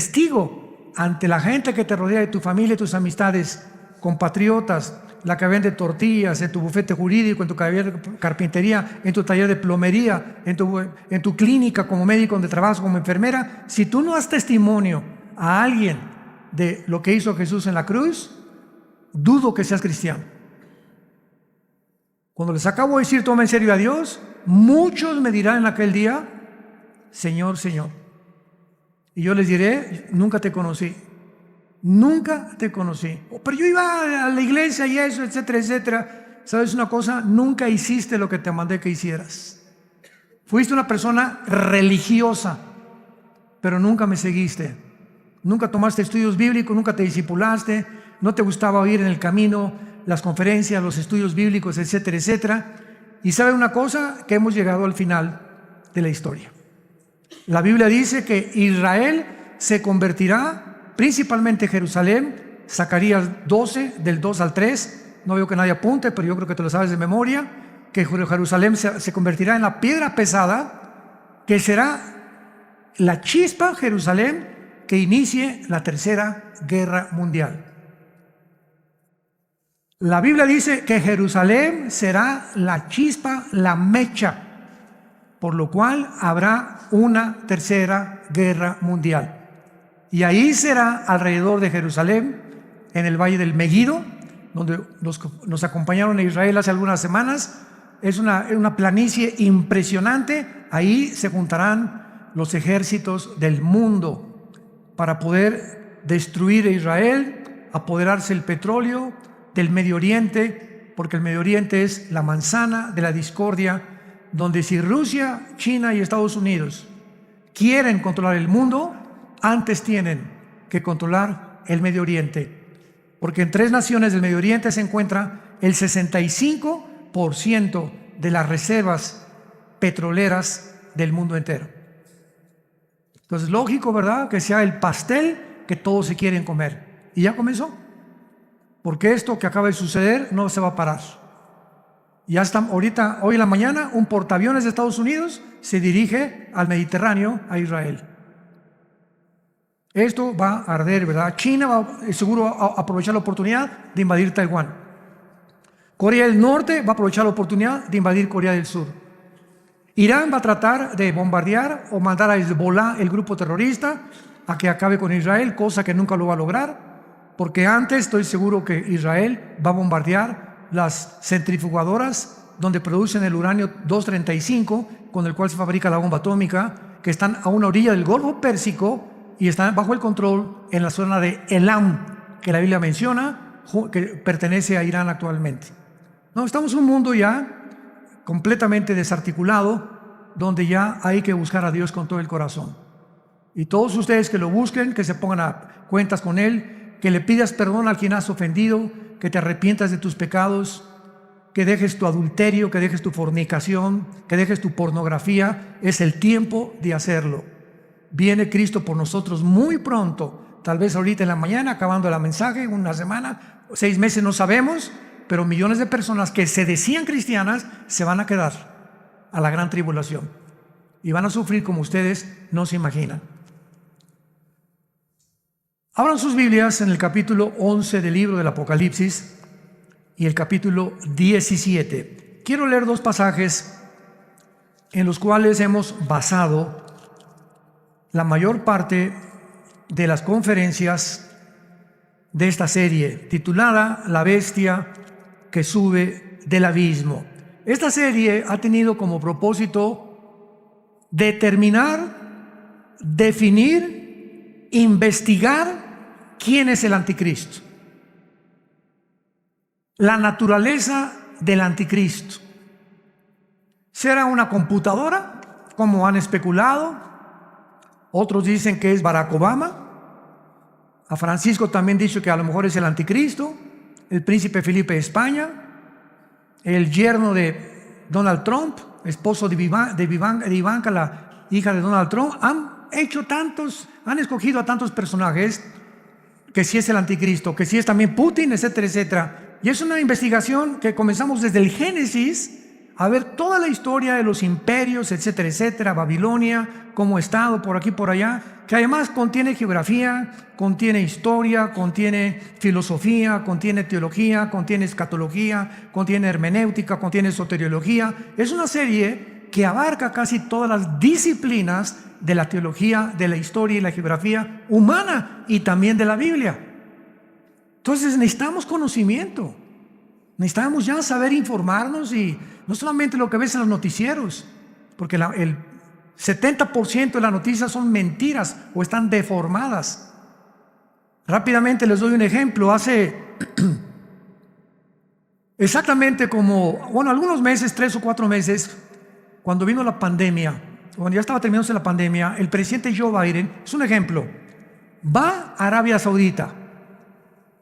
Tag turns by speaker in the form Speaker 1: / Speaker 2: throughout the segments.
Speaker 1: testigo ante la gente que te rodea, de tu familia y tus amistades, compatriotas, la que vende tortillas, en tu bufete jurídico, en tu taller de carpintería, en tu taller de plomería, en tu clínica como médico donde trabajas como enfermera. Si tú no das testimonio a alguien de lo que hizo Jesús en la cruz, dudo que seas cristiano. Cuando les acabo de decir toma en serio a Dios, muchos me dirán en aquel día, Señor, Señor. Y yo les diré, nunca te conocí. Nunca te conocí. Pero yo iba a la iglesia y eso, etcétera, etcétera. ¿Sabes una cosa? Nunca hiciste lo que te mandé que hicieras. Fuiste una persona religiosa, pero nunca me seguiste. Nunca tomaste estudios bíblicos, nunca te discipulaste, no te gustaba oír en el camino las conferencias, los estudios bíblicos, etcétera, etcétera. Y ¿sabe una cosa? Que hemos llegado al final de la historia. La Biblia dice que Israel se convertirá, principalmente Jerusalén. Zacarías 12, del 2 al 3. No veo que nadie apunte, pero yo creo que te lo sabes de memoria. Que Jerusalén se convertirá en la piedra pesada, que será la chispa, Jerusalén, que inicie la tercera guerra mundial. La Biblia dice que Jerusalén será la chispa, la mecha, por lo cual habrá una tercera guerra mundial. Y ahí será alrededor de Jerusalén, en el valle del Meguido, donde nos acompañaron a Israel hace algunas semanas. Es una planicie impresionante. Ahí se juntarán los ejércitos del mundo para poder destruir a Israel, apoderarse del petróleo, del Medio Oriente, porque el Medio Oriente es la manzana de la discordia, donde si Rusia, China y Estados Unidos quieren controlar el mundo, antes tienen que controlar el Medio Oriente, porque en 3 naciones del Medio Oriente se encuentra el 65% de las reservas petroleras del mundo entero. Entonces, lógico, ¿verdad?, que sea el pastel que todos se quieren comer. Y ya comenzó, porque esto que acaba de suceder no se va a parar. Ya está, ahorita, hoy en la mañana, un portaaviones de Estados Unidos se dirige al Mediterráneo, a Israel. Esto va a arder, ¿verdad? China va seguro a aprovechar la oportunidad de invadir Taiwán. Corea del Norte va a aprovechar la oportunidad de invadir Corea del Sur. Irán va a tratar de bombardear o mandar a Hezbollah, el grupo terrorista, a que acabe con Israel, cosa que nunca lo va a lograr, porque antes estoy seguro que Israel va a bombardear las centrifugadoras donde producen el uranio 235, con el cual se fabrica la bomba atómica, que están a una orilla del Golfo Pérsico y están bajo el control en la zona de Elam, que la Biblia menciona, que pertenece a Irán actualmente. No, estamos en un mundo ya completamente desarticulado, donde ya hay que buscar a Dios con todo el corazón. Y todos ustedes que lo busquen, que se pongan a cuentas con Él, que le pidas perdón a quien has ofendido, que te arrepientas de tus pecados, que dejes tu adulterio, que dejes tu fornicación, que dejes tu pornografía. Es el tiempo de hacerlo. Viene Cristo por nosotros muy pronto, tal vez ahorita en la mañana, acabando el mensaje, una semana, 6 meses, no sabemos, pero millones de personas que se decían cristianas se van a quedar a la gran tribulación y van a sufrir como ustedes no se imaginan. Abran sus Biblias en el capítulo 11 del libro del Apocalipsis y el capítulo 17. Quiero leer 2 pasajes en los cuales hemos basado la mayor parte de las conferencias de esta serie, titulada La bestia que sube del abismo. Esta serie ha tenido como propósito determinar, definir, investigar quién es el anticristo, la naturaleza del anticristo. ¿Será una computadora, como han especulado? Otros dicen que es Barack Obama. A Francisco también dicho que a lo mejor es el anticristo, el príncipe Felipe de España, el yerno de Donald Trump, esposo de Ivanka, la hija de Donald Trump. Han escogido a tantos personajes, que si es el anticristo, que si es también Putin, etcétera, etcétera. Y es una investigación que comenzamos desde el Génesis a ver toda la historia de los imperios, etcétera, etcétera, Babilonia como estado por aquí por allá, que además contiene geografía, contiene historia, contiene filosofía, contiene teología, contiene escatología, contiene hermenéutica, contiene soteriología. Es una serie que abarca casi todas las disciplinas de la teología, de la historia y la geografía humana y también de la Biblia. Entonces necesitamos conocimiento, necesitamos ya saber informarnos, y no solamente lo que ves en los noticieros, porque el 70% de las noticias son mentiras o están deformadas. Rápidamente les doy un ejemplo. Hace exactamente algunos meses, 3 o 4 meses, cuando vino la pandemia, cuando ya estaba terminándose la pandemia, el presidente Joe Biden, es un ejemplo, va a Arabia Saudita,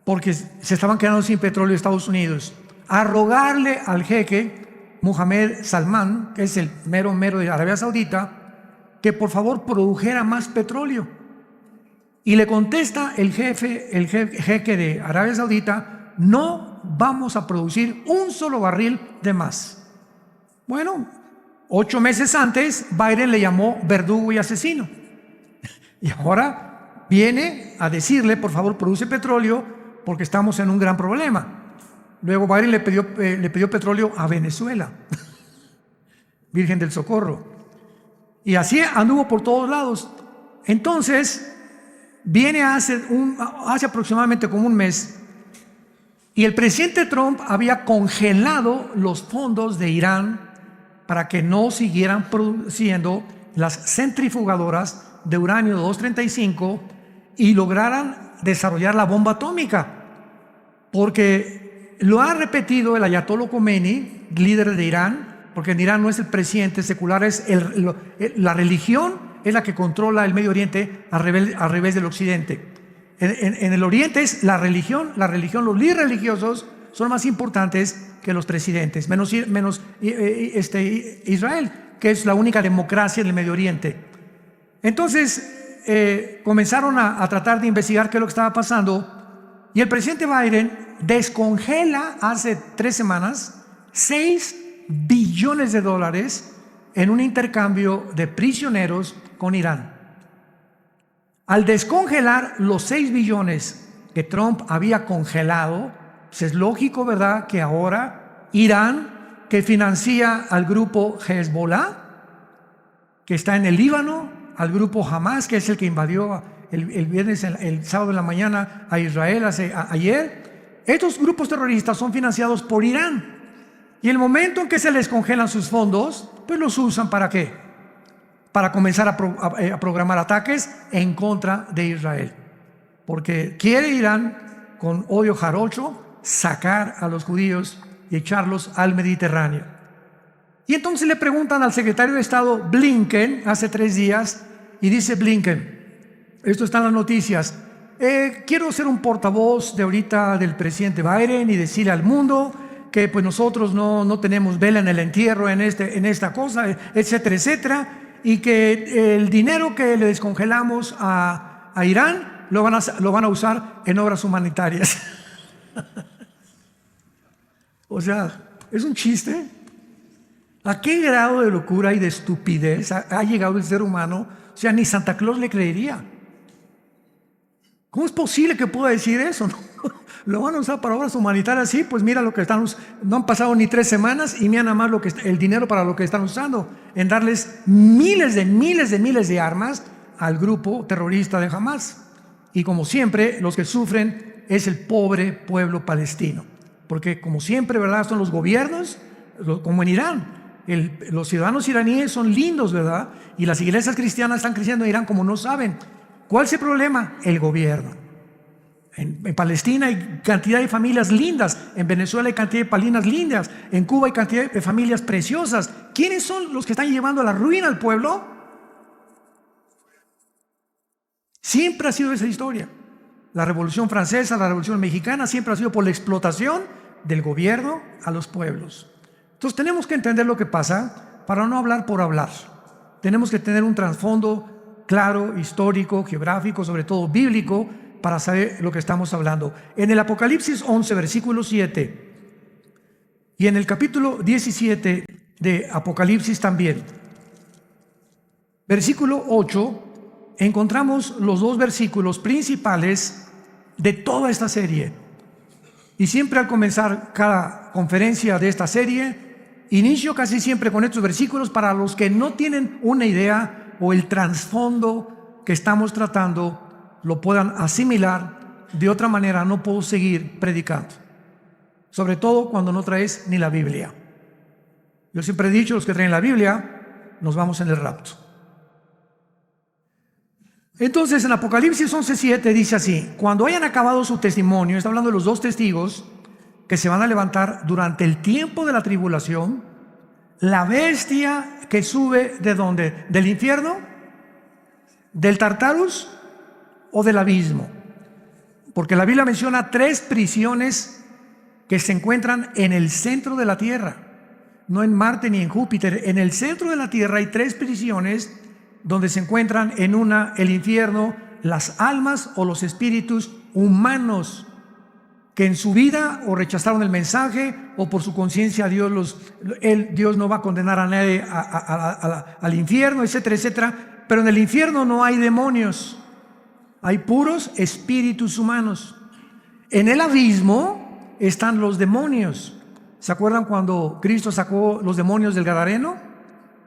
Speaker 1: porque se estaban quedando sin petróleo Estados Unidos, a rogarle al jeque Mohammed Salman, que es el mero de Arabia Saudita, que por favor produjera más petróleo. Y le contesta el jeque de Arabia Saudita: no vamos a producir un solo barril de más. Bueno, 8 meses antes Biden le llamó verdugo y asesino, y ahora viene a decirle: por favor, produce petróleo porque estamos en un gran problema. Luego Biden le pidió petróleo a Venezuela, Virgen del Socorro. Y así anduvo por todos lados. Entonces, viene hace aproximadamente como un mes, y el presidente Trump había congelado los fondos de Irán para que no siguieran produciendo las centrifugadoras de uranio 235 y lograran desarrollar la bomba atómica. Porque lo ha repetido el Ayatollah Khomeini, líder de Irán, porque en Irán no es el presidente secular, es la religión es la que controla el Medio Oriente al revés del Occidente. En el Oriente es la religión, los líderes religiosos son más importantes que los presidentes, menos Israel, que es la única democracia en el Medio Oriente. Entonces comenzaron a tratar de investigar qué es lo que estaba pasando, y el presidente Biden descongela hace 3 semanas $6 billones en un intercambio de prisioneros con Irán. Al descongelar los 6 billones que Trump había congelado, pues es lógico, ¿verdad?, que ahora Irán, que financia al grupo Hezbollah, que está en el Líbano, al grupo Hamas, que es el que invadió el sábado en la mañana a Israel ayer, estos grupos terroristas son financiados por Irán. Y el momento en que se les congelan sus fondos, pues los usan ¿para qué? Para comenzar a programar ataques en contra de Israel. Porque quiere Irán, con odio jarocho, sacar a los judíos y echarlos al Mediterráneo. Y entonces le preguntan al secretario de Estado Blinken hace 3 días, y dice Blinken, esto está en las noticias: quiero ser un portavoz de ahorita del presidente Biden y decirle al mundo que pues nosotros no tenemos vela en el entierro en esta cosa, etcétera, etcétera, y que el dinero que le descongelamos a Irán lo van a usar en obras humanitarias. O sea, es un chiste. ¿A qué grado de locura y de estupidez ha llegado el ser humano? O sea, ni Santa Claus le creería. ¿Cómo es posible que pueda decir eso? Lo van a usar para obras humanitarias. Sí, pues mira lo que están usando. No han pasado ni 3 semanas y mira nada más el dinero para lo que están usando, en darles miles de armas al grupo terrorista de Hamas. Y como siempre, los que sufren es el pobre pueblo palestino. Porque como siempre, ¿verdad?, son los gobiernos, como en Irán. Los ciudadanos iraníes son lindos, ¿verdad? Y las iglesias cristianas están creciendo en Irán como no saben. ¿Cuál es el problema? El gobierno. En Palestina hay cantidad de familias lindas, en Venezuela hay cantidad de familias lindas, en Cuba hay cantidad de familias preciosas. ¿Quiénes son los que están llevando a la ruina al pueblo? Siempre ha sido esa historia. La Revolución Francesa, la Revolución Mexicana, siempre ha sido por la explotación del gobierno a los pueblos. Entonces tenemos que entender lo que pasa para no hablar por hablar. Tenemos que tener un trasfondo claro, histórico, geográfico, sobre todo bíblico, para saber lo que estamos hablando. En el Apocalipsis 11, versículo 7, y en el capítulo 17, de Apocalipsis también. Versículo 8, encontramos los dos versículos principales de toda esta serie. Y siempre al comenzar cada conferencia de esta serie, inicio casi siempre con estos versículos para los que no tienen una idea o el trasfondo que estamos tratando, lo puedan asimilar. De otra manera no puedo seguir predicando, sobre todo cuando no traes ni la Biblia. Yo siempre he dicho, los que traen la Biblia, nos vamos en el rapto. Entonces en Apocalipsis 11:7 dice así: cuando hayan acabado su testimonio, está hablando de los dos testigos que se van a levantar durante el tiempo de la tribulación, la bestia que sube ¿de dónde? ¿Del infierno? ¿Del Tartarus o del abismo? Porque la Biblia menciona 3 prisiones que se encuentran en el centro de la tierra, no en Marte ni en Júpiter. En el centro de la tierra hay 3 prisiones donde se encuentran, en una el infierno, las almas o los espíritus humanos que en su vida o rechazaron el mensaje o por su conciencia Dios no va a condenar a nadie al infierno, etcétera, etcétera. Pero en el infierno no hay demonios, hay puros espíritus humanos. En el abismo están los demonios. ¿Se acuerdan cuando Cristo sacó los demonios del Gadareno?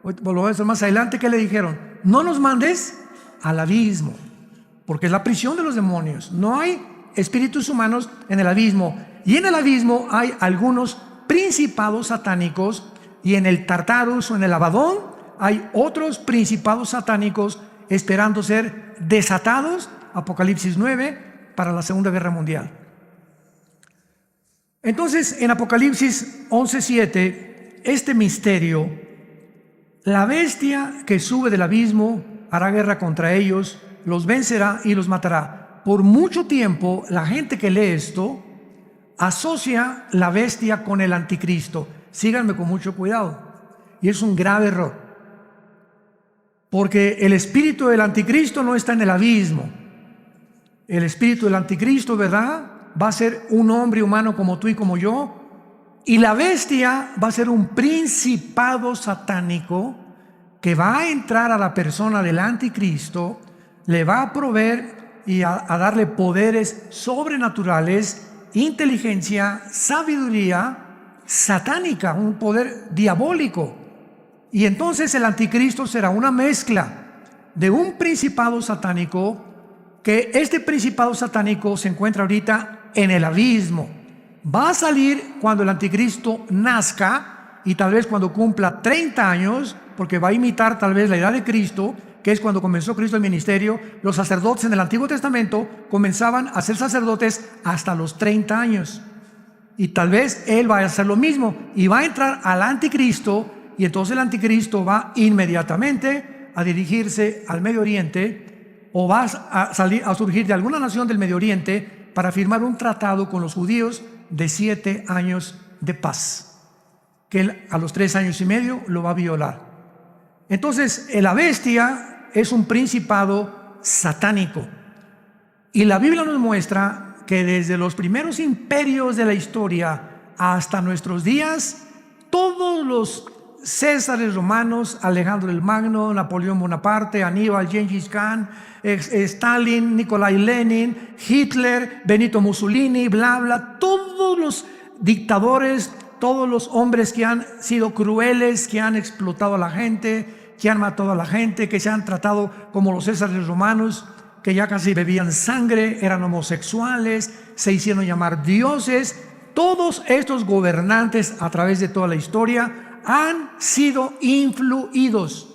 Speaker 1: Lo voy a hacer más adelante. ¿Qué le dijeron? No nos mandes al abismo, porque es la prisión de los demonios. No hay espíritus humanos en el abismo. Y en el abismo hay algunos principados satánicos, y en el Tartarus o en el Abadón hay otros principados satánicos esperando ser desatados, Apocalipsis 9, para la Segunda Guerra Mundial. Entonces en Apocalipsis 11:7, este misterio, la bestia que sube del abismo hará guerra contra ellos, los vencerá y los matará. Por mucho tiempo la gente que lee esto asocia la bestia con el anticristo. Síganme con mucho cuidado, y es un grave error, porque el espíritu del anticristo no está en el abismo. El espíritu del anticristo, ¿verdad?, va a ser un hombre humano como tú y como yo. Y la bestia va a ser un principado satánico que va a entrar a la persona del anticristo, le va a proveer y a darle poderes sobrenaturales, inteligencia, sabiduría satánica, un poder diabólico. Y entonces el anticristo será una mezcla de un principado satánico, que este principado satánico se encuentra ahorita en el abismo. Va a salir cuando el anticristo nazca, y tal vez cuando cumpla 30 años, porque va a imitar tal vez la edad de Cristo, que es cuando comenzó Cristo el ministerio. Los sacerdotes en el Antiguo Testamento comenzaban a ser sacerdotes hasta los 30 años. Y tal vez él va a hacer lo mismo, y va a entrar al anticristo, y entonces el anticristo va inmediatamente a dirigirse al Medio Oriente, o va a surgir de alguna nación del Medio Oriente para firmar un tratado con los judíos de 7 años de paz, que él a los 3 años y medio lo va a violar. Entonces la bestia es un principado satánico, y la Biblia nos muestra que desde los primeros imperios de la historia hasta nuestros días, todos los Césares romanos, Alejandro el Magno, Napoleón Bonaparte, Aníbal, Gengis Khan, Stalin, Nikolai Lenin, Hitler, Benito Mussolini, bla bla, todos los dictadores, todos los hombres que han sido crueles, que han explotado a la gente, que han matado a la gente, que se han tratado como los Césares romanos, que ya casi bebían sangre, eran homosexuales, se hicieron llamar dioses. Todos estos gobernantes a través de toda la historia han sido influidos,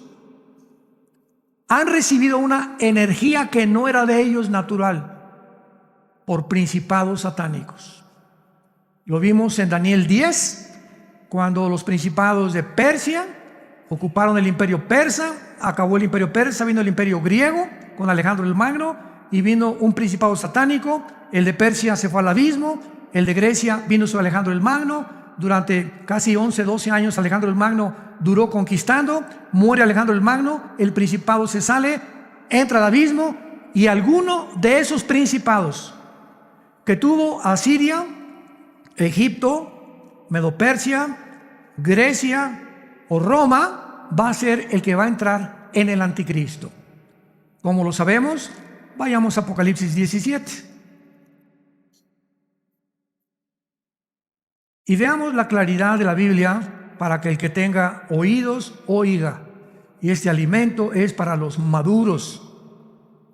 Speaker 1: han recibido una energía que no era de ellos natural, por principados satánicos. Lo vimos en Daniel 10, cuando los principados de Persia ocuparon el imperio persa. Acabó el imperio persa, vino el imperio griego con Alejandro el Magno, y vino un principado satánico. El de Persia se fue al abismo, el de Grecia vino sobre Alejandro el Magno. Durante casi 11, 12 años Alejandro el Magno duró conquistando. Muere Alejandro el Magno, el principado se sale, entra al abismo, y alguno de esos principados que tuvo Asiria, Egipto, Medopersia, Grecia, o Roma va a ser el que va a entrar en el anticristo. ¿Cómo lo sabemos? Vayamos a Apocalipsis 17. Y veamos la claridad de la Biblia para que el que tenga oídos oiga. Y este alimento es para los maduros,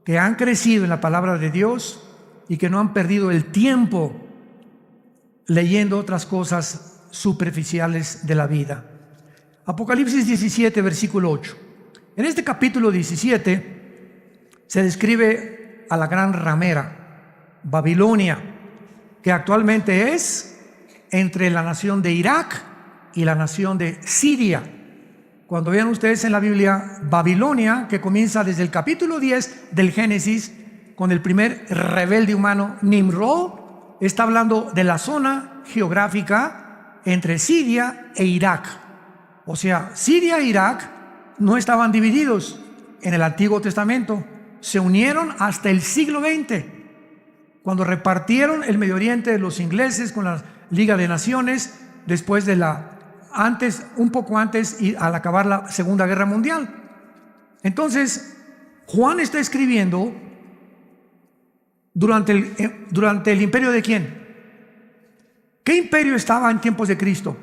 Speaker 1: que han crecido en la palabra de Dios y que no han perdido el tiempo leyendo otras cosas superficiales de la vida. Apocalipsis 17, versículo 8. En este capítulo 17 se describe a la gran ramera, Babilonia, que actualmente es entre la nación de Irak y la nación de Siria. Cuando vean ustedes en la Biblia Babilonia, que comienza desde el capítulo 10 del Génesis, con el primer rebelde humano, Nimrod, está hablando de la zona geográfica entre Siria e Irak. O sea, Siria e Irak no estaban divididos en el Antiguo Testamento, se unieron hasta el siglo XX, cuando repartieron el Medio Oriente los ingleses con la Liga de Naciones, después de un poco antes y al acabar la Segunda Guerra Mundial. Entonces, Juan está escribiendo durante el imperio de ¿quién? ¿Qué imperio estaba en tiempos de Cristo?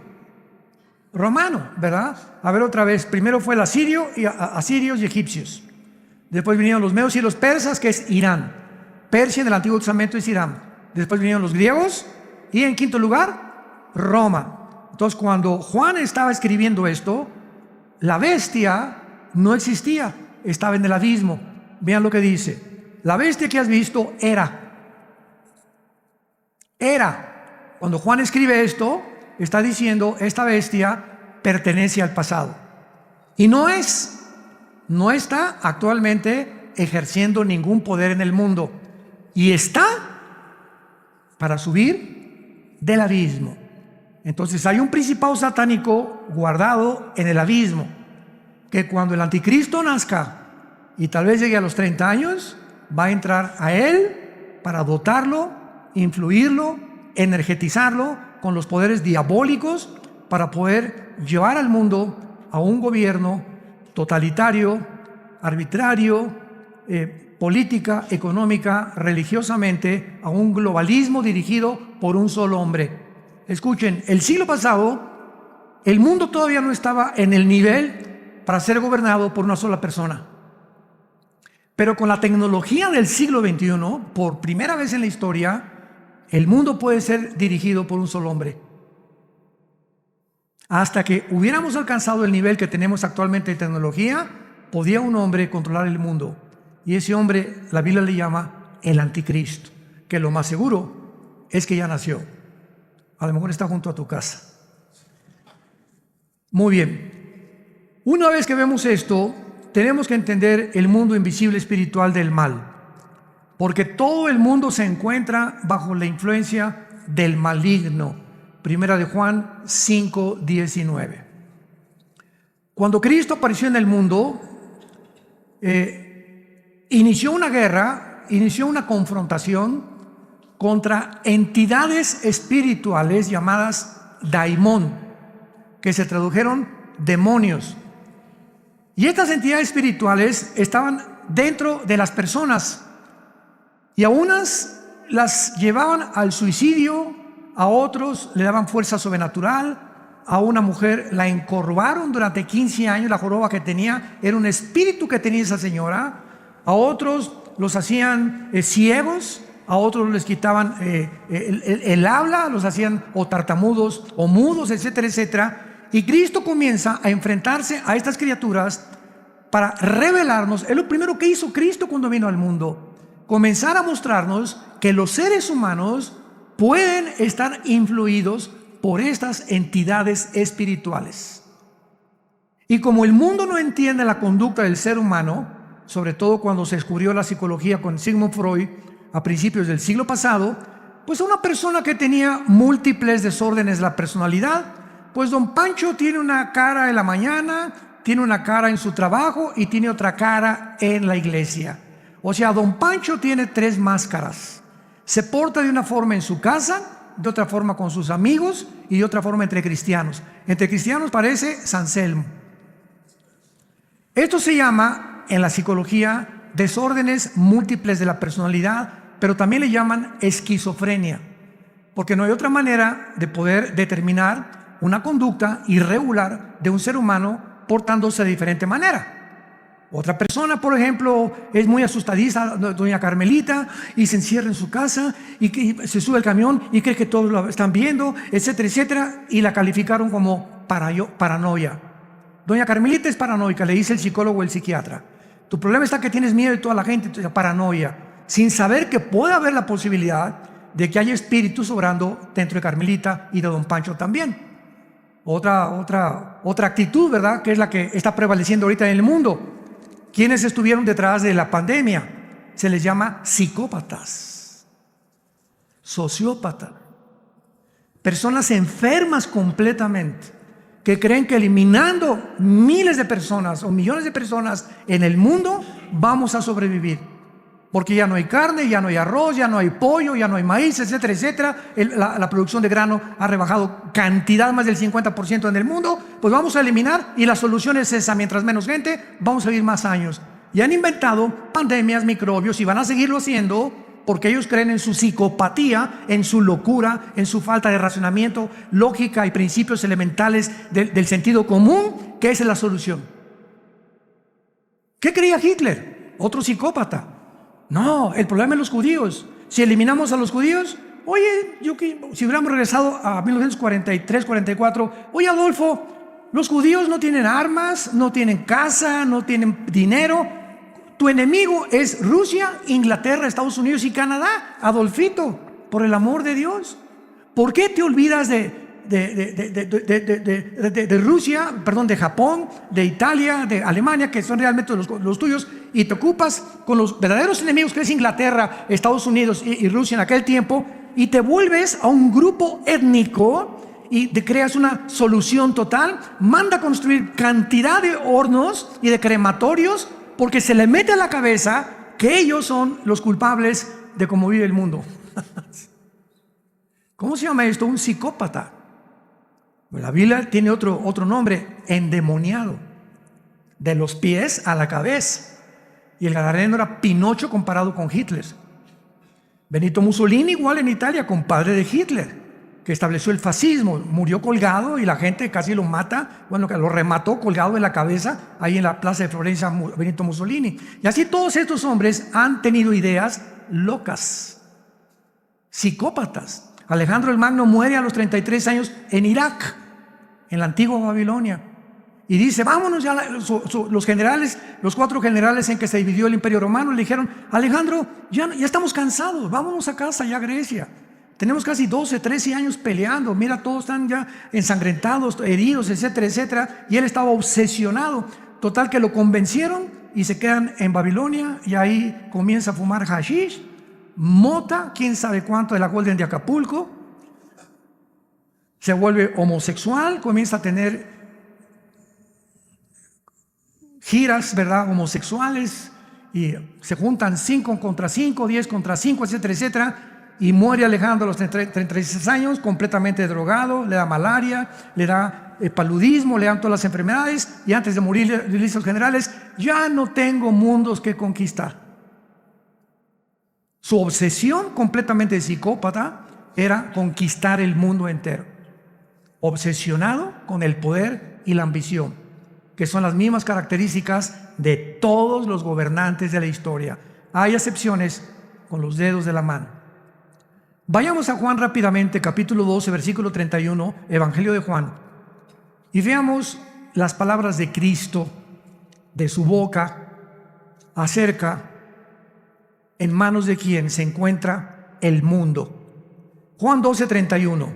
Speaker 1: Romano, ¿verdad? A ver otra vez, primero fue el asirio, asirios y egipcios. Después vinieron los medos y los persas, que es Irán. Persia en el Antiguo Testamento es Irán. Después vinieron los griegos y en quinto lugar, Roma. Entonces, cuando Juan estaba escribiendo esto, la bestia no existía, estaba en el abismo. Vean lo que dice. La bestia que has visto era. Cuando Juan escribe esto, está diciendo, esta bestia pertenece al pasado. Y no está actualmente ejerciendo ningún poder en el mundo. Y está para subir del abismo. Entonces hay un principado satánico guardado en el abismo, que cuando el anticristo nazca y tal vez llegue a los 30 años, va a entrar a él para dotarlo, influirlo, energetizarlo con los poderes diabólicos para poder llevar al mundo a un gobierno totalitario, arbitrario, política, económica, religiosamente, a un globalismo dirigido por un solo hombre. Escuchen, el siglo pasado, el mundo todavía no estaba en el nivel para ser gobernado por una sola persona. Pero con la tecnología del siglo XXI, por primera vez en la historia, el mundo puede ser dirigido por un solo hombre. Hasta que hubiéramos alcanzado el nivel que tenemos actualmente de tecnología, podía un hombre controlar el mundo. Y ese hombre, la Biblia le llama el anticristo, que lo más seguro es que ya nació. A lo mejor está junto a tu casa. Muy bien. Una vez que vemos esto, tenemos que entender el mundo invisible espiritual del mal, porque todo el mundo se encuentra bajo la influencia del maligno. Primera de Juan 5:19. Cuando Cristo apareció en el mundo, inició una guerra, inició una confrontación contra entidades espirituales llamadas daimón, que se tradujeron demonios. Y estas entidades espirituales estaban dentro de las personas, y a unas las llevaban al suicidio, a otros le daban fuerza sobrenatural. A una mujer la encorvaron durante 15 años, la joroba que tenía era un espíritu que tenía esa señora. A otros los hacían ciegos, a otros les quitaban el habla, los hacían o tartamudos o mudos, etcétera, etcétera. Y Cristo comienza a enfrentarse a estas criaturas para revelarnos. Es lo primero que hizo Cristo cuando vino al mundo: comenzar a mostrarnos que los seres humanos pueden estar influidos por estas entidades espirituales. Y como el mundo no entiende la conducta del ser humano, sobre todo cuando se descubrió la psicología con Sigmund Freud a principios del siglo pasado, pues una persona que tenía múltiples desórdenes de la personalidad, pues don Pancho tiene una cara en la mañana, tiene una cara en su trabajo y tiene otra cara en la iglesia. O sea, don Pancho tiene 3 máscaras. Se porta de una forma en su casa, de otra forma con sus amigos y de otra forma entre cristianos. Entre cristianos parece San Selmo. Esto se llama en la psicología desórdenes múltiples de la personalidad, pero también le llaman esquizofrenia, porque no hay otra manera de poder determinar una conducta irregular de un ser humano portándose de diferente manera. Otra persona, por ejemplo, es muy asustadiza, doña Carmelita, y se encierra en su casa y se sube al camión y cree que todos lo están viendo, etcétera, etcétera, y la calificaron como paranoia. Doña Carmelita es paranoica, le dice el psicólogo o el psiquiatra. Tu problema está que tienes miedo de toda la gente, paranoia, sin saber que puede haber la posibilidad de que haya espíritus obrando dentro de Carmelita y de don Pancho también. Otra actitud, ¿verdad?, que es la que está prevaleciendo ahorita en el mundo. ¿Quiénes estuvieron detrás de la pandemia? Se les llama psicópatas, sociópatas, personas enfermas completamente, que creen que eliminando miles de personas o millones de personas en el mundo vamos a sobrevivir, porque ya no hay carne, ya no hay arroz, ya no hay pollo, ya no hay maíz, etcétera, etcétera. La producción de grano ha rebajado cantidad más del 50% en el mundo. Pues vamos a eliminar, y la solución es esa: mientras menos gente, vamos a vivir más años. Y han inventado pandemias, microbios, y van a seguirlo haciendo porque ellos creen en su psicopatía, en su locura, en su falta de razonamiento, lógica y principios elementales del sentido común, que esa es la solución. ¿Qué creía Hitler? Otro psicópata. No, el problema es los judíos. Si eliminamos a los judíos, oye, si hubiéramos regresado a 1943, 44, oye, Adolfo, los judíos no tienen armas, no tienen casa, no tienen dinero. Tu enemigo es Rusia, Inglaterra, Estados Unidos y Canadá. Adolfito, por el amor de Dios, ¿por qué te olvidas de Rusia, perdón, de Japón, de Italia, de Alemania, que son realmente los tuyos, y te ocupas con los verdaderos enemigos, que es Inglaterra, Estados Unidos y Rusia en aquel tiempo, y te vuelves a un grupo étnico y te creas una solución total? Manda a construir cantidad de hornos y de crematorios, porque se le mete a la cabeza que ellos son los culpables de cómo vive el mundo. ¿Cómo se llama esto? Un psicópata. La Biblia tiene otro nombre: endemoniado, de los pies a la cabeza. Y el gadareno era Pinocho comparado con Hitler. Benito Mussolini, igual en Italia, compadre de Hitler, que estableció el fascismo, murió colgado y la gente casi lo mata, bueno, que lo remató colgado en la cabeza ahí en la plaza de Florencia, Benito Mussolini. Y así todos estos hombres han tenido ideas locas, psicópatas. Alejandro el Magno muere a los 33 años en Irak, en la antigua Babilonia, y dice: vámonos ya. Los generales, los 4 generales en que se dividió el Imperio Romano, le dijeron: Alejandro, ya estamos cansados, vámonos a casa ya a Grecia. Tenemos casi 12, 13 años peleando, mira, todos están ya ensangrentados, heridos, etcétera, etcétera. Y él estaba obsesionado, total que lo convencieron y se quedan en Babilonia, y ahí comienza a fumar hashish, mota, quién sabe cuánto de la Golden de Acapulco. Se vuelve homosexual, comienza a tener giras, ¿verdad?, homosexuales, y se juntan 5 contra 5, 10 contra 5, etcétera, etcétera. Y muere Alejandro a los 36 años, completamente drogado, le da malaria, le da paludismo, le dan todas las enfermedades, y antes de morir le dice a los generales: ya no tengo mundos que conquistar. Su obsesión completamente de psicópata era conquistar el mundo entero, obsesionado con el poder y la ambición, que son las mismas características de todos los gobernantes de la historia. Hay excepciones con los dedos de la mano. Vayamos a Juan rápidamente, capítulo 12, versículo 31, Evangelio de Juan, y veamos las palabras de Cristo, de su boca, acerca en manos de quién se encuentra el mundo. Juan 12, 31.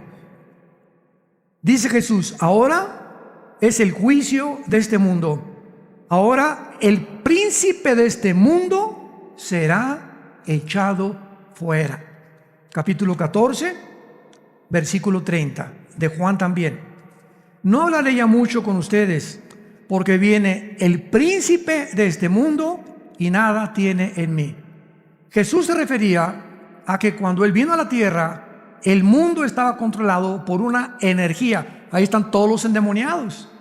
Speaker 1: Dice Jesús: ahora es el juicio de este mundo. Ahora el príncipe de este mundo será echado fuera. Capítulo 14, versículo 30, de Juan también. No hablaré ya mucho con ustedes, porque viene el príncipe de este mundo y nada tiene en mí. Jesús se refería a que cuando Él vino a la tierra, El mundo estaba controlado por una energía. Ahí están todos los endemoniados.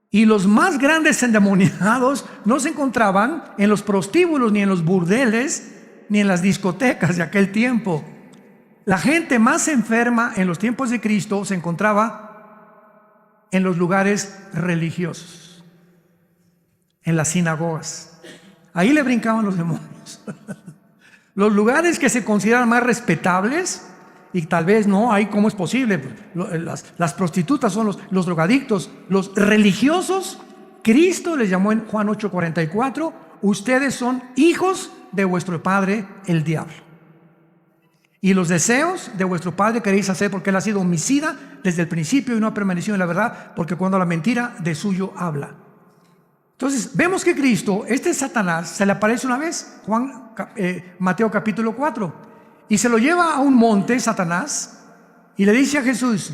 Speaker 1: Y los más grandes endemoniados no se encontraban en los prostíbulos, ni en los burdeles, ni en las discotecas de aquel tiempo. La gente más enferma en los tiempos de Cristo se encontraba en los lugares religiosos, en las sinagogas. Ahí le brincaban los demonios. Los lugares que se consideran más respetables, y tal vez no, ahí cómo es posible, las prostitutas son los drogadictos, los religiosos. Cristo les llamó en Juan 8:44, ustedes son hijos de vuestro padre el diablo, y los deseos de vuestro padre queréis hacer, porque él ha sido homicida desde el principio y no ha permanecido en la verdad, porque cuando la mentira de suyo habla. Entonces vemos que Cristo, Satanás, se le aparece una vez, Mateo capítulo 4, y se lo lleva a un monte, Satanás, y le dice a Jesús,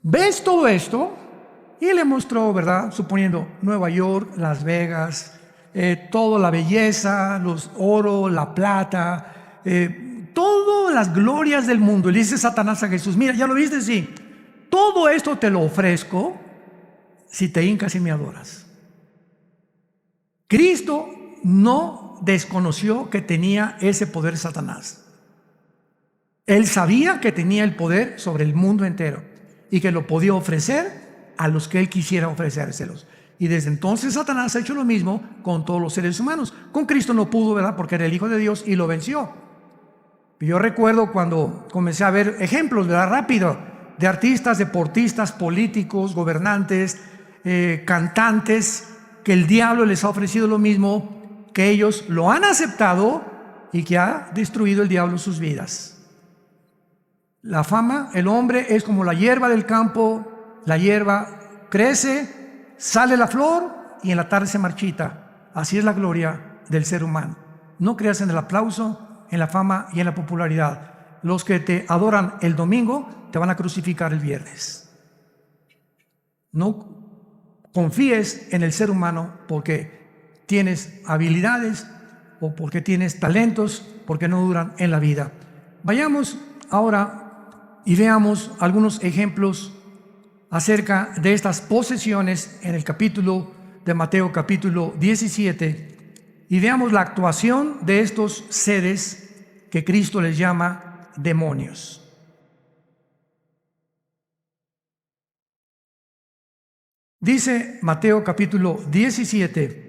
Speaker 1: ¿ves todo esto? Y le mostró, ¿verdad? Suponiendo Nueva York, Las Vegas, toda la belleza, los oro, la plata, todas las glorias del mundo. Y le dice Satanás a Jesús, mira, ¿ya lo viste? Sí, todo esto te lo ofrezco si te hincas y me adoras. Cristo no desconoció que tenía ese poder Satanás. Él sabía que tenía el poder sobre el mundo entero y que lo podía ofrecer a los que él quisiera ofrecérselos. Y desde entonces Satanás ha hecho lo mismo con todos los seres humanos. Con Cristo no pudo, ¿verdad? Porque era el Hijo de Dios y lo venció. Yo recuerdo cuando comencé a ver ejemplos, ¿verdad? Rápido, de artistas, deportistas, políticos, gobernantes, cantantes, que el diablo les ha ofrecido lo mismo, que ellos lo han aceptado y que ha destruido el diablo sus vidas. La fama, el hombre es como la hierba del campo, la hierba crece, sale la flor y en la tarde se marchita. Así es la gloria del ser humano. No creas en el aplauso, en la fama y en la popularidad. Los que te adoran el domingo te van a crucificar el viernes. No confíes en el ser humano porque tienes habilidades o porque tienes talentos, porque no duran en la vida. Vayamos ahora y veamos algunos ejemplos acerca de estas posesiones en el capítulo de Mateo, capítulo 17, y veamos la actuación de estos seres que Cristo les llama demonios. Dice Mateo capítulo 17,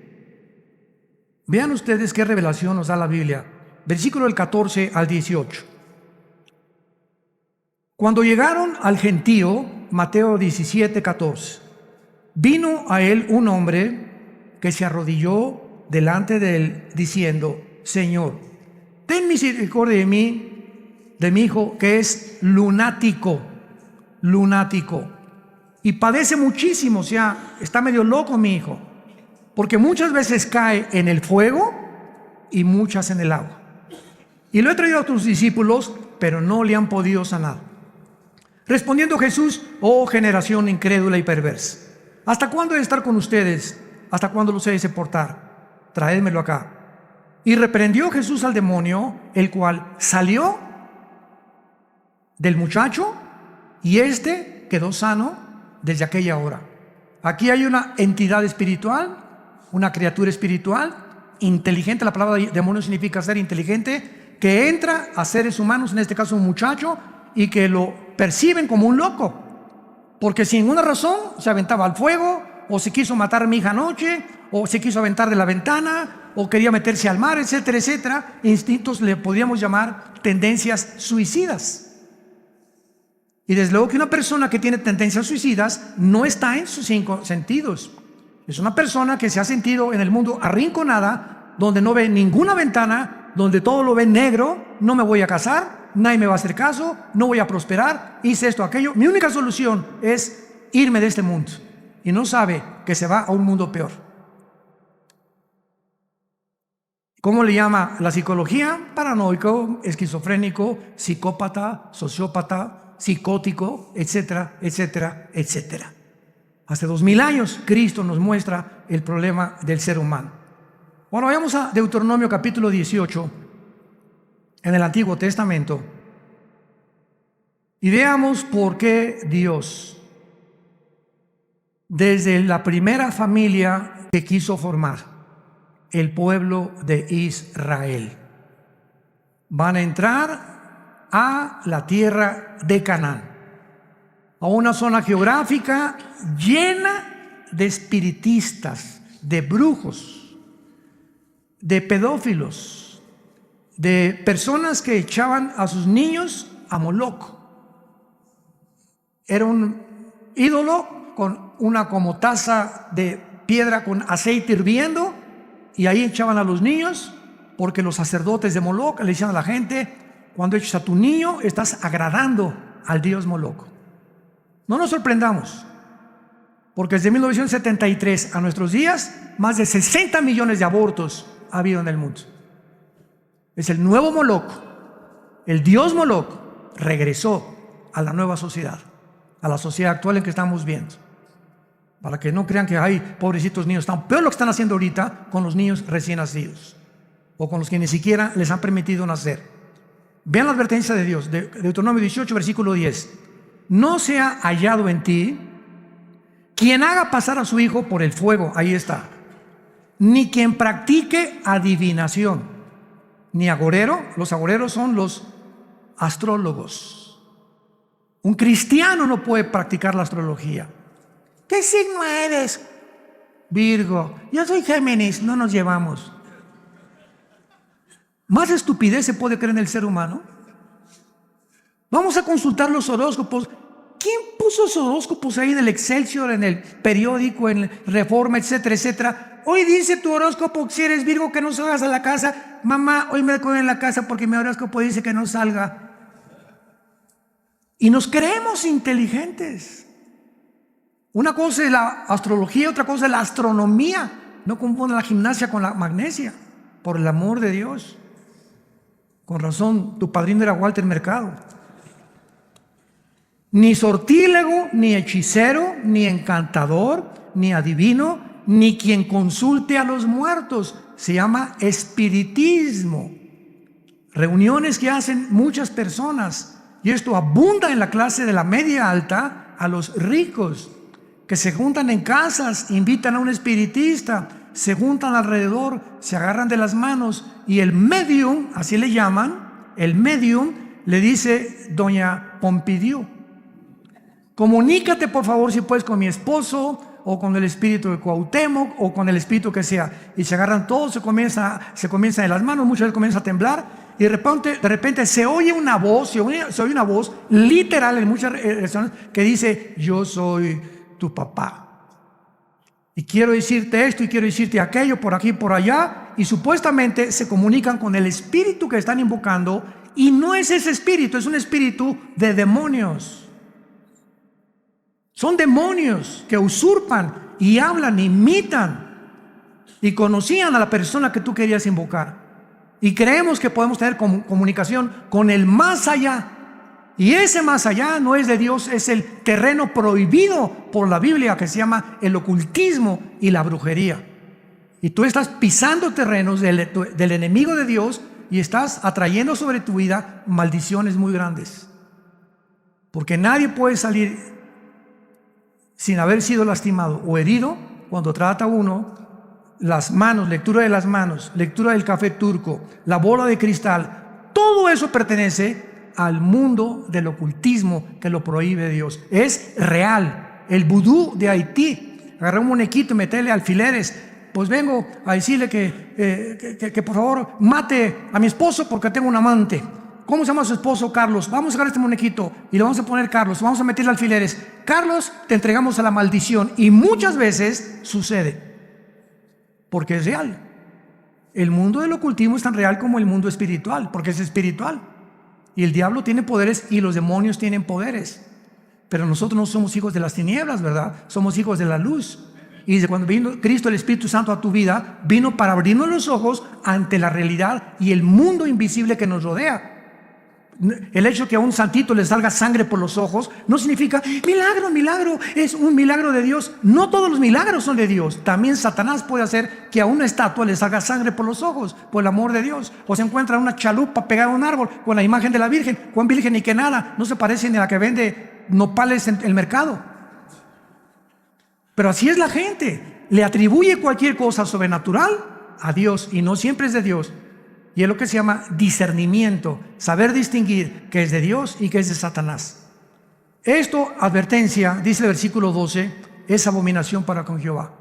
Speaker 1: vean ustedes qué revelación nos da la Biblia, versículo del 14 al 18. Cuando llegaron al gentío, Mateo 17, 14, vino a él un hombre que se arrodilló delante de él diciendo, Señor, ten misericordia de mí, de mi hijo que es lunático, y padece muchísimo, o sea, está medio loco mi hijo, porque muchas veces cae en el fuego y muchas en el agua. Y lo he traído a tus discípulos, pero no le han podido sanar. Respondiendo Jesús, oh generación incrédula y perversa, ¿hasta cuándo he de estar con ustedes? ¿Hasta cuándo los he de soportar? Traédmelo acá. Y reprendió Jesús al demonio, el cual salió del muchacho, y éste quedó sano desde aquella hora. Aquí hay una entidad espiritual, una criatura espiritual, inteligente. La palabra demonio significa ser inteligente, que entra a seres humanos, en este caso un muchacho, y que lo perciben como un loco, porque sin ninguna razón se aventaba al fuego, o se quiso matar a mi hija anoche, o se quiso aventar de la ventana, o quería meterse al mar, etcétera, etcétera. Instintos le podríamos llamar tendencias suicidas. Y desde luego que una persona que tiene tendencias suicidas no está en sus 5 sentidos. Es una persona que se ha sentido en el mundo arrinconada, donde no ve ninguna ventana, donde todo lo ve negro. No me voy a casar, nadie me va a hacer caso, no voy a prosperar, hice esto, aquello. Mi única solución es irme de este mundo. Y no sabe que se va a un mundo peor. ¿Cómo le llama la psicología? Paranoico, esquizofrénico, psicópata, sociópata, psicótico, etcétera, etcétera, etcétera. Hace 2000 años Cristo nos muestra el problema del ser humano. Bueno, vayamos a Deuteronomio capítulo 18, en el Antiguo Testamento y veamos por qué Dios, desde la primera familia que quiso formar, el pueblo de Israel, van a entrar a la tierra de Canaán, a una zona geográfica llena de espiritistas, de brujos, de pedófilos, de personas que echaban a sus niños a Moloc. Era un ídolo con una como taza de piedra con aceite hirviendo, y ahí echaban a los niños, porque los sacerdotes de Moloc le decían a la gente: cuando echas a tu niño estás agradando al dios Moloc. No nos sorprendamos, porque desde 1973 a nuestros días más de 60 millones de abortos ha habido en el mundo. Es el nuevo Moloc. El dios Moloc regresó a la nueva sociedad, a la sociedad actual en que estamos viendo, para que no crean que hay pobrecitos niños. Están peor lo que están haciendo ahorita con los niños recién nacidos, o con los que ni siquiera les han permitido nacer. Vean la advertencia de Dios, de Deuteronomio 18, versículo 10. No sea hallado en ti quien haga pasar a su hijo por el fuego, ahí está, ni quien practique adivinación, ni agorero. Los agoreros son los astrólogos. Un cristiano no puede practicar la astrología. ¿Qué signo eres? Virgo. Yo soy Géminis. No nos llevamos. ¿Más estupidez se puede creer en el ser humano? Vamos a consultar los horóscopos. ¿Quién puso los horóscopos ahí en el Excelsior, en el periódico, en Reforma, etcétera, etcétera? Hoy dice tu horóscopo, si eres Virgo, que no salgas a la casa. Mamá, hoy me quedo en la casa porque mi horóscopo dice que no salga. Y nos creemos inteligentes. Una cosa es la astrología, otra cosa es la astronomía. No confundan la gimnasia con la magnesia, por el amor de Dios. Con razón, tu padrino era Walter Mercado. Ni sortílego, ni hechicero, ni encantador, ni adivino, ni quien consulte a los muertos. Se llama espiritismo. Reuniones que hacen muchas personas. Y esto abunda en la clase de la media alta, a los ricos, que se juntan en casas, invitan a un espiritista, se juntan alrededor, se agarran de las manos, y el medium, así le llaman, el medium le dice: doña Pompidiu, comunícate por favor si puedes con mi esposo, o con el espíritu de Cuauhtémoc, o con el espíritu que sea. Y se agarran todos, se comienzan de las manos, muchas veces comienza a temblar, y de repente se oye una voz, se oye una voz literal en muchas regiones que dice: yo soy tu papá. Y quiero decirte esto y quiero decirte aquello, por aquí y por allá. Y supuestamente se comunican con el espíritu que están invocando, y no es ese espíritu, es un espíritu de demonios. Son demonios que usurpan y hablan, imitan y conocían a la persona que tú querías invocar. Y creemos que podemos tener comunicación con el más allá. Y ese más allá no es de Dios, es el terreno prohibido por la Biblia, que se llama el ocultismo y la brujería. Y tú estás pisando terrenos del enemigo de Dios, y estás atrayendo sobre tu vida maldiciones muy grandes. Porque nadie puede salir sin haber sido lastimado o herido cuando trata uno las manos, lectura de las manos, lectura del café turco, la bola de cristal. Todo eso pertenece al mundo del ocultismo, que lo prohíbe Dios. Es real. El vudú de Haití, agarrar un muñequito y meterle alfileres. Pues vengo a decirle que por favor mate a mi esposo porque tengo un amante. ¿Cómo se llama su esposo? Carlos. Vamos a agarrar este muñequito y le vamos a poner Carlos. Vamos a meterle alfileres. Carlos, te entregamos a la maldición. Y muchas veces sucede, porque es real. El mundo del ocultismo es tan real como el mundo espiritual, porque es espiritual. Y el diablo tiene poderes y los demonios tienen poderes. Pero nosotros no somos hijos de las tinieblas, ¿verdad? Somos hijos de la luz. Y dice, cuando vino Cristo, el Espíritu Santo, a tu vida, vino para abrirnos los ojos ante la realidad y el mundo invisible que nos rodea. El hecho que a un santito le salga sangre por los ojos no significa milagro, milagro, es un milagro de Dios. No todos los milagros son de Dios. También Satanás puede hacer que a una estatua le salga sangre por los ojos, por el amor de Dios. O se encuentra una chalupa pegada a un árbol con la imagen de la Virgen. ¿Cuán virgen ni que nada? No se parece ni a la que vende nopales en el mercado. Pero así es la gente. Le atribuye cualquier cosa sobrenatural a Dios y no siempre es de Dios. Y es lo que se llama discernimiento, saber distinguir qué es de Dios y qué es de Satanás. Esto, advertencia, dice el versículo 12, es abominación para con Jehová.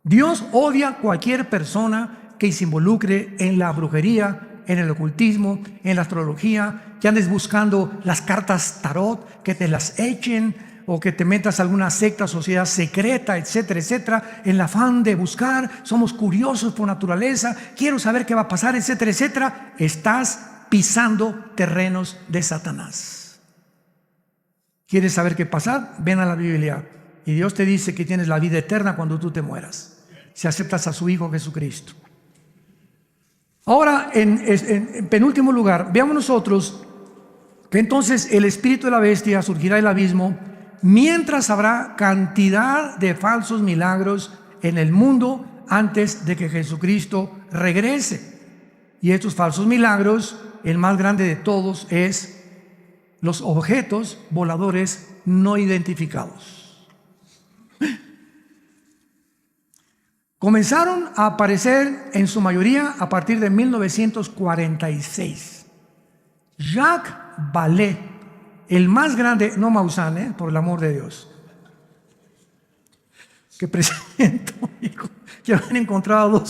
Speaker 1: Dios odia cualquier persona que se involucre en la brujería, en el ocultismo, en la astrología, que andes buscando las cartas tarot, que te las echen, o que te metas a alguna secta, sociedad secreta, etcétera, etcétera, en el afán de buscar, somos curiosos por naturaleza, quiero saber qué va a pasar, etcétera, etcétera. Estás pisando terrenos de Satanás. ¿Quieres saber qué pasa? Ven a la Biblia y Dios te dice que tienes la vida eterna cuando tú te mueras, si aceptas a su Hijo Jesucristo. Ahora, en penúltimo lugar, veamos nosotros que entonces el espíritu de la bestia surgirá del abismo, mientras habrá cantidad de falsos milagros en el mundo antes de que Jesucristo regrese. Y estos falsos milagros, el más grande de todos es los objetos voladores no identificados. Comenzaron a aparecer en su mayoría a partir de 1946. Jacques Vallée, el más grande, no Maussan, por el amor de Dios, que presento, que habían encontrado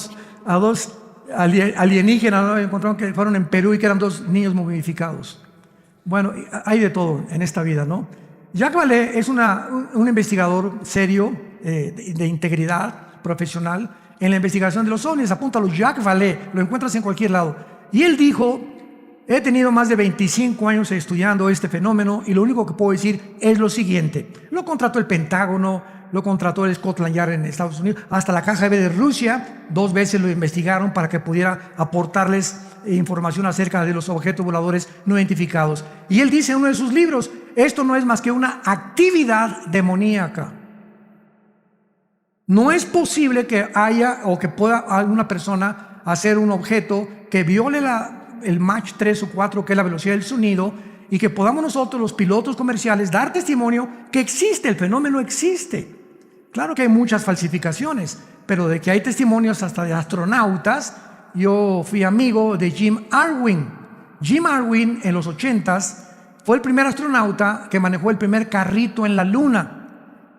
Speaker 1: a dos alienígenas, ¿no? Encontraron que fueron en Perú y que eran dos niños momificados. Bueno, hay de todo en esta vida, ¿no? Jacques Vallée es un investigador serio, de integridad profesional en la investigación de los ovnis. Apúntalo, Jacques Vallée, lo encuentras en cualquier lado. Y él dijo: he tenido más de 25 años estudiando este fenómeno y lo único que puedo decir es lo siguiente. Lo contrató el Pentágono, lo contrató el Scotland Yard en Estados Unidos, hasta la KGB de Rusia, 2 veces lo investigaron para que pudiera aportarles información acerca de los objetos voladores no identificados. Y él dice en uno de sus libros, esto no es más que una actividad demoníaca. No es posible que haya o que pueda alguna persona hacer un objeto que viole el Mach 3 o 4, que es la velocidad del sonido, y que podamos nosotros, los pilotos comerciales, dar testimonio que existe, el fenómeno existe. Claro que hay muchas falsificaciones, pero de que hay testimonios hasta de astronautas. Yo fui amigo de Jim Irwin. Jim Irwin en los 80s fue el primer astronauta que manejó el primer carrito en la luna.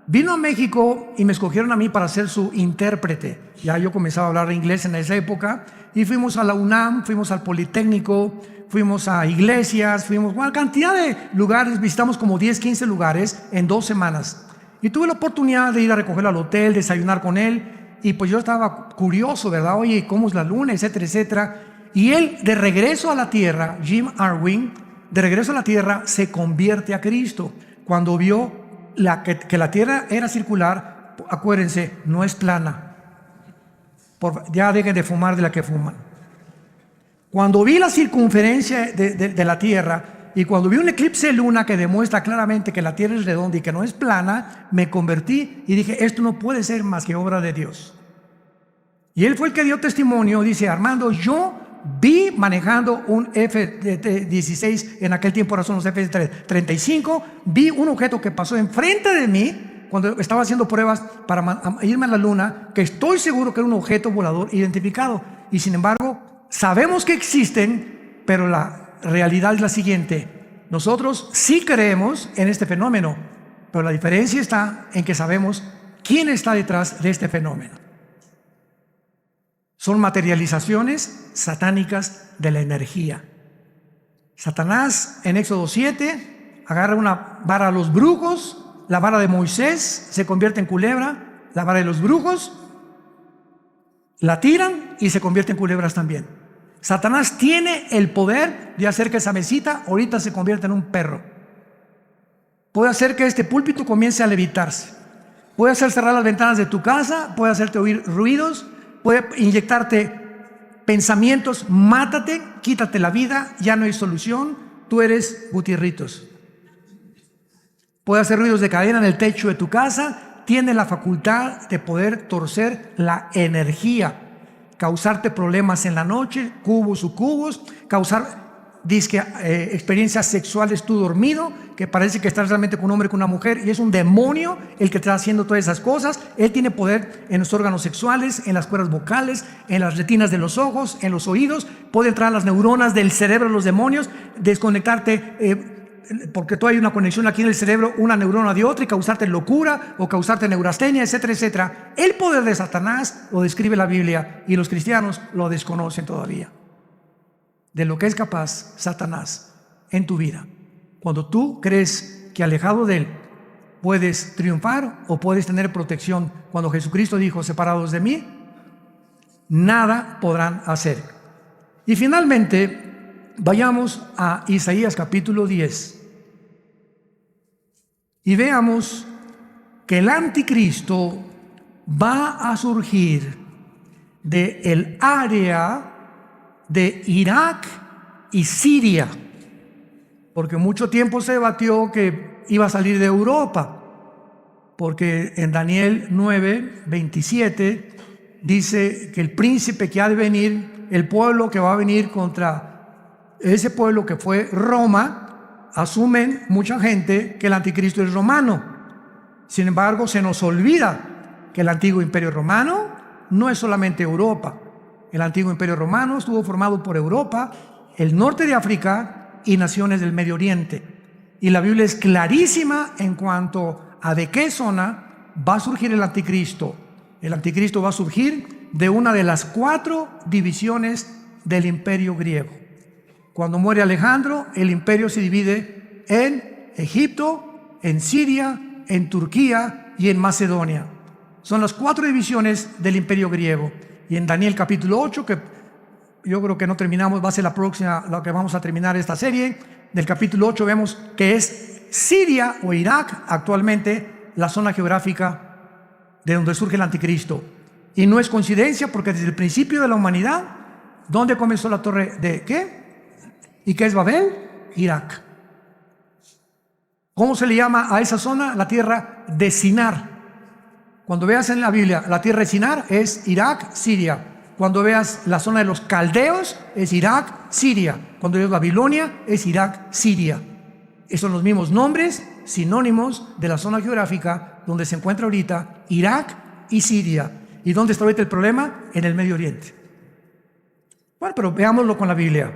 Speaker 1: Vino a México y me escogieron a mí para ser su intérprete. Ya yo comenzaba a hablar inglés en esa época. Y fuimos a la UNAM, fuimos al Politécnico, fuimos a iglesias, fuimos a cantidad de lugares, visitamos como 10, 15 lugares en 2 semanas. Y tuve la oportunidad de ir a recogerlo al hotel, desayunar con él, y pues yo estaba curioso, ¿verdad? Oye, ¿cómo es la luna? Etcétera, etcétera. Y él, de regreso a la tierra, Jim Irwin, de regreso a la tierra, se convierte a Cristo. Cuando vio que la tierra era circular, acuérdense, no es plana. Ya dejen de fumar de la que fuman. Cuando vi la circunferencia de la Tierra y cuando vi un eclipse de luna que demuestra claramente que la Tierra es redonda y que no es plana, me convertí y dije, esto no puede ser más que obra de Dios. Y él fue el que dio testimonio. Dice, Armando, yo vi manejando un F-16, en aquel tiempo eran los F-35, vi un objeto que pasó enfrente de mí cuando estaba haciendo pruebas para irme a la luna, que estoy seguro que era un objeto volador identificado. Y sin embargo, sabemos que existen, pero la realidad es la siguiente. Nosotros sí creemos en este fenómeno, pero la diferencia está en que sabemos quién está detrás de este fenómeno. Son materializaciones satánicas de la energía. Satanás, en Éxodo 7, agarra una vara a los brujos. La vara de Moisés se convierte en culebra. La vara de los brujos la tiran y se convierte en culebras también. Satanás tiene el poder de hacer que esa mesita ahorita se convierta en un perro. Puede hacer que este púlpito comience a levitarse. Puede hacer cerrar las ventanas de tu casa. Puede hacerte oír ruidos. Puede inyectarte pensamientos, mátate, quítate la vida, ya no hay solución, tú eres Gutierritos. Puede hacer ruidos de cadena en el techo de tu casa, tiene la facultad de poder torcer la energía, causarte problemas en la noche, cubos o cubos, causar experiencias sexuales tú dormido, que parece que estás realmente con un hombre, con una mujer, y es un demonio el que está haciendo todas esas cosas. Él tiene poder en los órganos sexuales, en las cuerdas vocales, en las retinas de los ojos, en los oídos. Puede entrar a las neuronas del cerebro de los demonios, desconectarte, porque tú hay una conexión aquí en el cerebro, una neurona de otra, y causarte locura o causarte neurastenia, etcétera, etcétera. El poder de Satanás lo describe la Biblia y los cristianos lo desconocen todavía. De lo que es capaz Satanás en tu vida. Cuando tú crees que alejado de él puedes triunfar o puedes tener protección, cuando Jesucristo dijo: separados de mí, nada podrán hacer. Y finalmente, vayamos a Isaías capítulo 10 y veamos que el anticristo va a surgir del área de Irak y Siria, porque mucho tiempo se debatió que iba a salir de Europa, porque en Daniel 9:27 dice que el príncipe que ha de venir, el pueblo que va a venir contra ese pueblo que fue Roma, asumen mucha gente que el anticristo es romano. Sin embargo, se nos olvida que el antiguo imperio romano no es solamente Europa. El antiguo imperio romano estuvo formado por Europa, el norte de África y naciones del Medio Oriente. Y la Biblia es clarísima en cuanto a de qué zona va a surgir el anticristo. El anticristo va a surgir de una de las 4 divisiones del imperio griego. Cuando muere Alejandro, el imperio se divide en Egipto, en Siria, en Turquía y en Macedonia. Son las 4 divisiones del imperio griego. Y en Daniel capítulo 8, que yo creo que no terminamos, va a ser la próxima, lo que vamos a terminar esta serie, del capítulo 8 vemos que es Siria o Irak actualmente la zona geográfica de donde surge el anticristo. Y no es coincidencia, porque desde el principio de la humanidad, ¿dónde comenzó la torre de qué? ¿Y qué es Babel? Irak. ¿Cómo se le llama a esa zona? La tierra de Sinar. Cuando veas en la Biblia la tierra de Sinar es Irak, Siria. Cuando veas la zona de los caldeos es Irak, Siria. Cuando veas Babilonia es Irak, Siria. Esos son los mismos nombres sinónimos de la zona geográfica donde se encuentra ahorita Irak y Siria. ¿Y dónde está ahorita el problema? En el Medio Oriente. Bueno, pero veámoslo con la Biblia.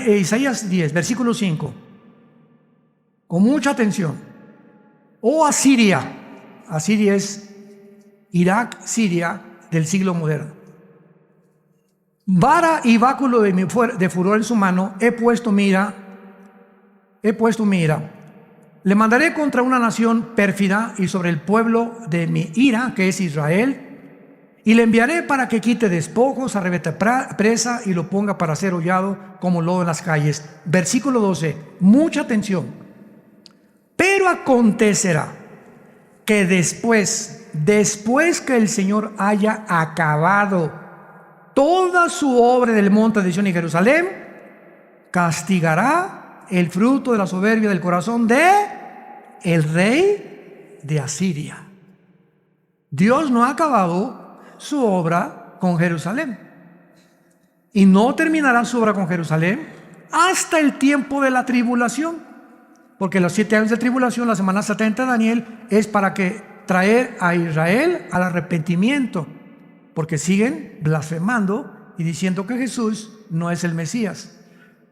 Speaker 1: Isaías 10, versículo 5. Con mucha atención. Oh Asiria. Asiria es Irak, Siria del siglo moderno. Vara y báculo de furor en su mano, he puesto mira. Le mandaré contra una nación pérfida y sobre el pueblo de mi ira, que es Israel, y le enviaré para que quite despojos, arrebate presa y lo ponga para ser hollado como lodo en las calles. Versículo 12, mucha atención. Pero acontecerá que después que el Señor haya acabado toda su obra del monte de Sion y Jerusalén, castigará el fruto de la soberbia del corazón de el rey de Asiria. Dios no ha acabado su obra con Jerusalén y no terminará su obra con Jerusalén hasta el tiempo de la tribulación, porque los 7 años de tribulación, la semana 70 de Daniel, es para que traer a Israel al arrepentimiento, porque siguen blasfemando y diciendo que Jesús no es el Mesías.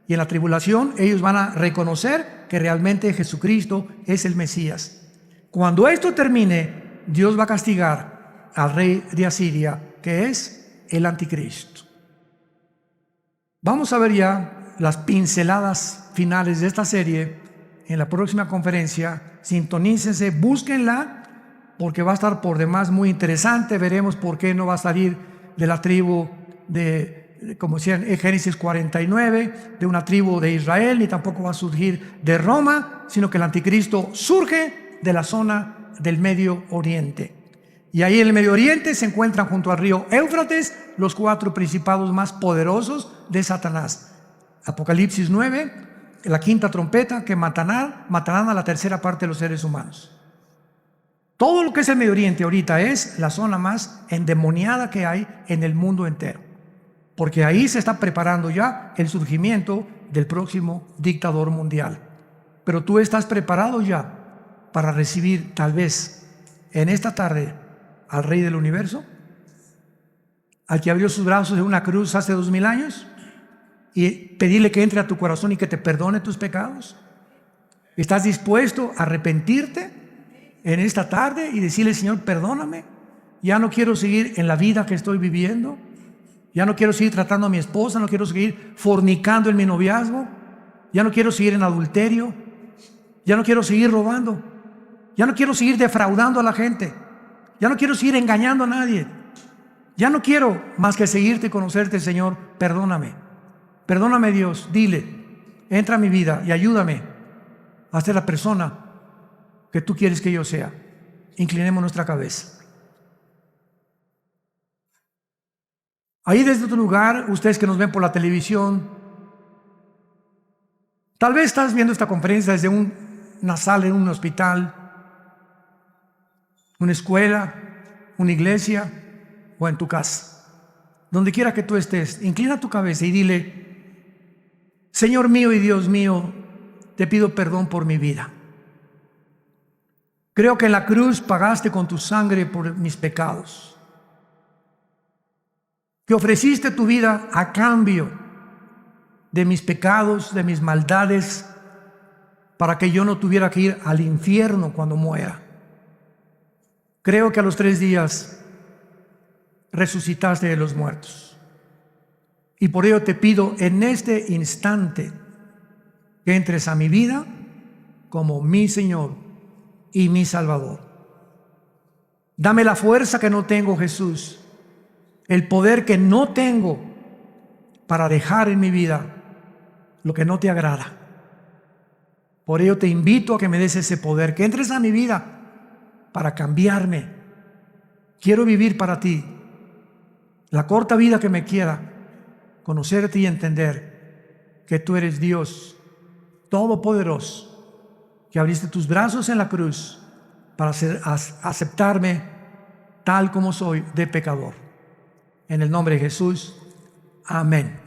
Speaker 1: Y en la tribulación ellos van a reconocer que realmente Jesucristo es el Mesías. Cuando esto termine, Dios va a castigar al rey de Asiria, que es el anticristo. Vamos a ver ya las pinceladas finales de esta serie en la próxima conferencia. Sintonícense, búsquenla, porque va a estar por demás muy interesante. Veremos por qué no va a salir de la tribu de, como decía en Génesis 49, de una tribu de Israel, ni tampoco va a surgir de Roma, sino que el anticristo surge de la zona del Medio Oriente. Y ahí en el Medio Oriente se encuentran junto al río Éufrates los 4 principados más poderosos de Satanás. Apocalipsis 9, la 5ª trompeta, que matarán a la 3ª parte de los seres humanos. Todo lo que es el Medio Oriente ahorita es la zona más endemoniada que hay en el mundo entero, porque ahí se está preparando ya el surgimiento del próximo dictador mundial. Pero tú estás preparado ya para recibir, tal vez en esta tarde, al Rey del Universo, al que abrió sus brazos en una cruz hace 2000 años, y pedirle que entre a tu corazón y que te perdone tus pecados. ¿Estás dispuesto a arrepentirte en esta tarde y decirle: Señor, perdóname, ya no quiero seguir en la vida que estoy viviendo, ya no quiero seguir tratando a mi esposa, no quiero seguir fornicando en mi noviazgo, ya no quiero seguir en adulterio, ya no quiero seguir robando, ya no quiero seguir defraudando a la gente, ya no quiero seguir engañando a nadie, ya no quiero más que seguirte y conocerte, Señor, perdóname. Perdóname, Dios, dile, entra a mi vida y ayúdame a ser la persona que tú quieres que yo sea. Inclinemos nuestra cabeza. Ahí desde tu lugar, ustedes que nos ven por la televisión, tal vez estás viendo esta conferencia desde una sala en un hospital, una escuela, una iglesia o en tu casa. Donde quiera que tú estés, inclina tu cabeza y dile: Señor mío y Dios mío, te pido perdón por mi vida. Creo que en la cruz pagaste con tu sangre por mis pecados, que ofreciste tu vida a cambio de mis pecados, de mis maldades, para que yo no tuviera que ir al infierno cuando muera. Creo que a los 3 días resucitaste de los muertos. Y por ello te pido en este instante que entres a mi vida como mi Señor y mi Salvador. Dame la fuerza que no tengo, Jesús, el poder que no tengo para dejar en mi vida lo que no te agrada. Por ello te invito a que me des ese poder, que entres a mi vida para cambiarme. Quiero vivir para ti la corta vida que me queda, conocerte y entender que tú eres Dios todopoderoso, que abriste tus brazos en la cruz para aceptarme tal como soy, de pecador. En el nombre de Jesús, amén.